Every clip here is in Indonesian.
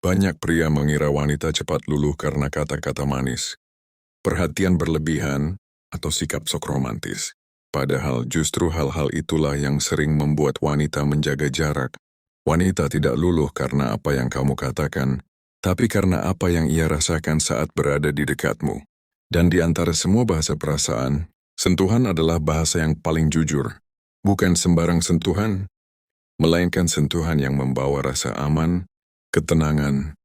Banyak pria mengira wanita cepat luluh karena kata-kata manis, perhatian berlebihan, atau sikap sok romantis. Padahal justru hal-hal itulah yang sering membuat wanita menjaga jarak. Wanita tidak luluh karena apa yang kamu katakan, tapi karena apa yang ia rasakan saat berada di dekatmu. Dan di antara semua bahasa perasaan, sentuhan adalah bahasa yang paling jujur. Bukan sembarang sentuhan, melainkan sentuhan yang membawa rasa aman, ketenangan,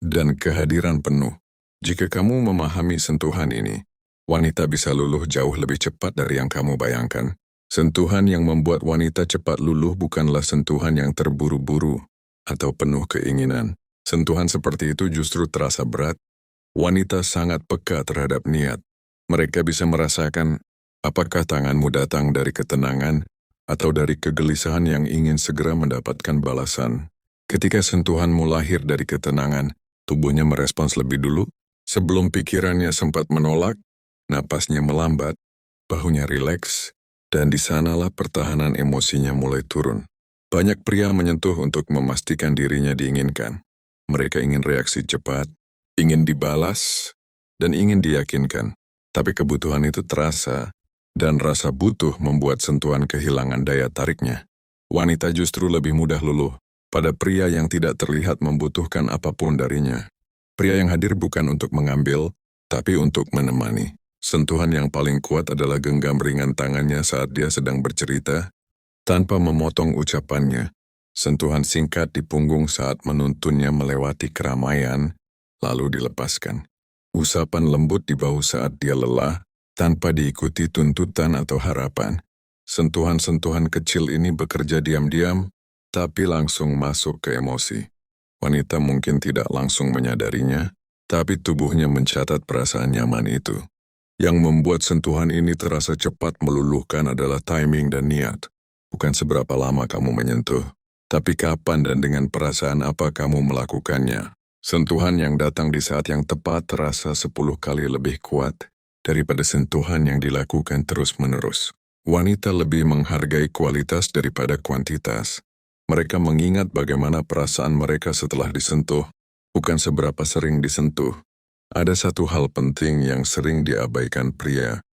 dan kehadiran penuh. Jika kamu memahami sentuhan ini, wanita bisa luluh jauh lebih cepat dari yang kamu bayangkan. Sentuhan yang membuat wanita cepat luluh bukanlah sentuhan yang terburu-buru atau penuh keinginan. Sentuhan seperti itu justru terasa berat. Wanita sangat peka terhadap niat. Mereka bisa merasakan apakah tanganmu datang dari ketenangan atau dari kegelisahan yang ingin segera mendapatkan balasan. Ketika sentuhanmu lahir dari ketenangan, tubuhnya merespons lebih dulu. Sebelum pikirannya sempat menolak, napasnya melambat, bahunya rileks, dan di sanalah pertahanan emosinya mulai turun. Banyak pria menyentuh untuk memastikan dirinya diinginkan. Mereka ingin reaksi cepat, ingin dibalas, dan ingin diyakinkan. Tapi kebutuhan itu terasa, dan rasa butuh membuat sentuhan kehilangan daya tariknya. Wanita justru lebih mudah luluh pada pria yang tidak terlihat membutuhkan apapun darinya. Pria yang hadir bukan untuk mengambil, tapi untuk menemani. Sentuhan yang paling kuat adalah genggam ringan tangannya saat dia sedang bercerita, tanpa memotong ucapannya. Sentuhan singkat di punggung saat menuntunnya melewati keramaian, lalu dilepaskan. Usapan lembut di bahu saat dia lelah, tanpa diikuti tuntutan atau harapan. Sentuhan-sentuhan kecil ini bekerja diam-diam, tapi langsung masuk ke emosi. Wanita mungkin tidak langsung menyadarinya, tapi tubuhnya mencatat perasaan nyaman itu. Yang membuat sentuhan ini terasa cepat meluluhkan adalah timing dan niat. Bukan seberapa lama kamu menyentuh, tapi kapan dan dengan perasaan apa kamu melakukannya. Sentuhan yang datang di saat yang tepat terasa 10 kali lebih kuat daripada sentuhan yang dilakukan terus-menerus. Wanita lebih menghargai kualitas daripada kuantitas. Mereka mengingat bagaimana perasaan mereka setelah disentuh, bukan seberapa sering disentuh. Ada satu hal penting yang sering diabaikan pria.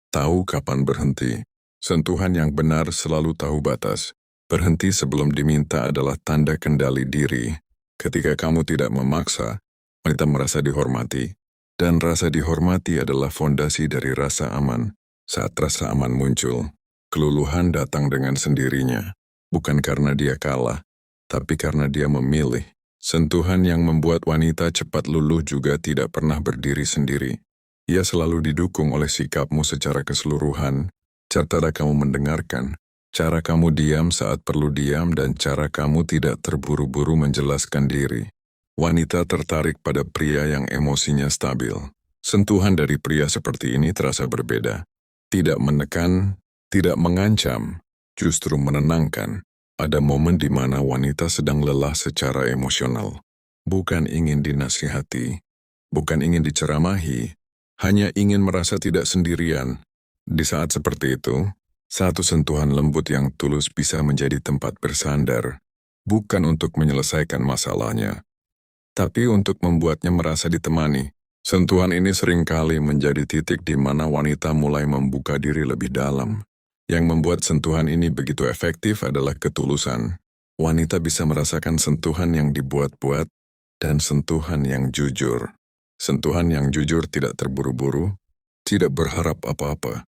Tahu kapan berhenti. Sentuhan yang benar selalu tahu batas. Berhenti sebelum diminta adalah tanda kendali diri. Ketika kamu tidak memaksa, wanita merasa dihormati. Dan rasa dihormati adalah fondasi dari rasa aman. Saat rasa aman muncul, keluluhan datang dengan sendirinya. Bukan karena dia kalah, tapi karena dia memilih. Sentuhan yang membuat wanita cepat luluh juga tidak pernah berdiri sendiri. Ia selalu didukung oleh sikapmu secara keseluruhan, cara kamu mendengarkan, cara kamu diam saat perlu diam, dan cara kamu tidak terburu-buru menjelaskan diri. Wanita tertarik pada pria yang emosinya stabil. Sentuhan dari pria seperti ini terasa berbeda. Tidak menekan, tidak mengancam, justru menenangkan. Ada momen di mana wanita sedang lelah secara emosional. Bukan ingin dinasihati, bukan ingin diceramahi, hanya ingin merasa tidak sendirian. Di saat seperti itu, satu sentuhan lembut yang tulus bisa menjadi tempat bersandar, bukan untuk menyelesaikan masalahnya, tapi untuk membuatnya merasa ditemani. Sentuhan ini seringkali menjadi titik di mana wanita mulai membuka diri lebih dalam. Yang membuat sentuhan ini begitu efektif adalah ketulusan. Wanita bisa merasakan sentuhan yang dibuat-buat dan sentuhan yang jujur. Sentuhan yang jujur tidak terburu-buru, tidak berharap apa-apa,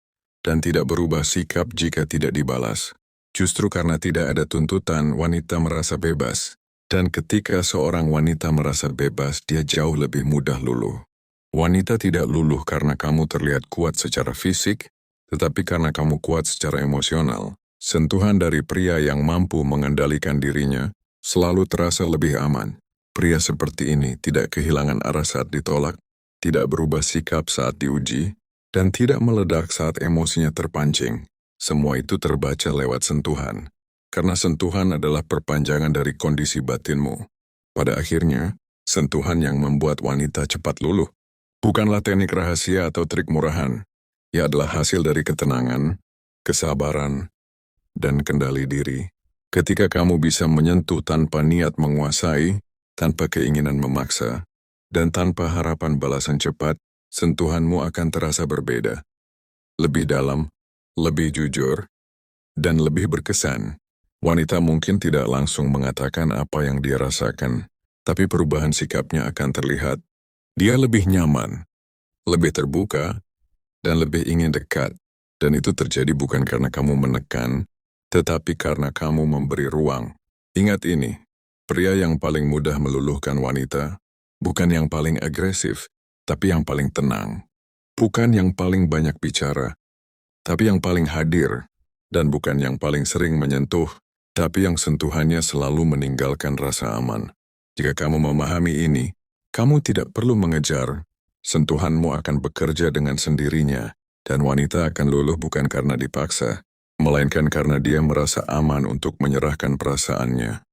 dan tidak berubah sikap jika tidak dibalas. Justru karena tidak ada tuntutan, wanita merasa bebas. Dan ketika seorang wanita merasa bebas, dia jauh lebih mudah luluh. Wanita tidak luluh karena kamu terlihat kuat secara fisik, tetapi karena kamu kuat secara emosional. Sentuhan dari pria yang mampu mengendalikan dirinya selalu terasa lebih aman. Pria seperti ini tidak kehilangan arah saat ditolak, tidak berubah sikap saat diuji, dan tidak meledak saat emosinya terpancing. Semua itu terbaca lewat sentuhan, karena sentuhan adalah perpanjangan dari kondisi batinmu. Pada akhirnya, sentuhan yang membuat wanita cepat luluh bukanlah teknik rahasia atau trik murahan. Ia adalah hasil dari ketenangan, kesabaran, dan kendali diri. Ketika kamu bisa menyentuh tanpa niat menguasai, tanpa keinginan memaksa, dan tanpa harapan balasan cepat, sentuhanmu akan terasa berbeda. Lebih dalam, lebih jujur, dan lebih berkesan. Wanita mungkin tidak langsung mengatakan apa yang dia rasakan, tapi perubahan sikapnya akan terlihat. Dia lebih nyaman, lebih terbuka, dan lebih ingin dekat. Dan itu terjadi bukan karena kamu menekan, tetapi karena kamu memberi ruang. Ingat ini, pria yang paling mudah meluluhkan wanita, bukan yang paling agresif, tapi yang paling tenang. Bukan yang paling banyak bicara, tapi yang paling hadir. Dan bukan yang paling sering menyentuh, tapi yang sentuhannya selalu meninggalkan rasa aman. Jika kamu memahami ini, kamu tidak perlu mengejar. Sentuhanmu akan bekerja dengan sendirinya, dan wanita akan luluh bukan karena dipaksa, melainkan karena dia merasa aman untuk menyerahkan perasaannya.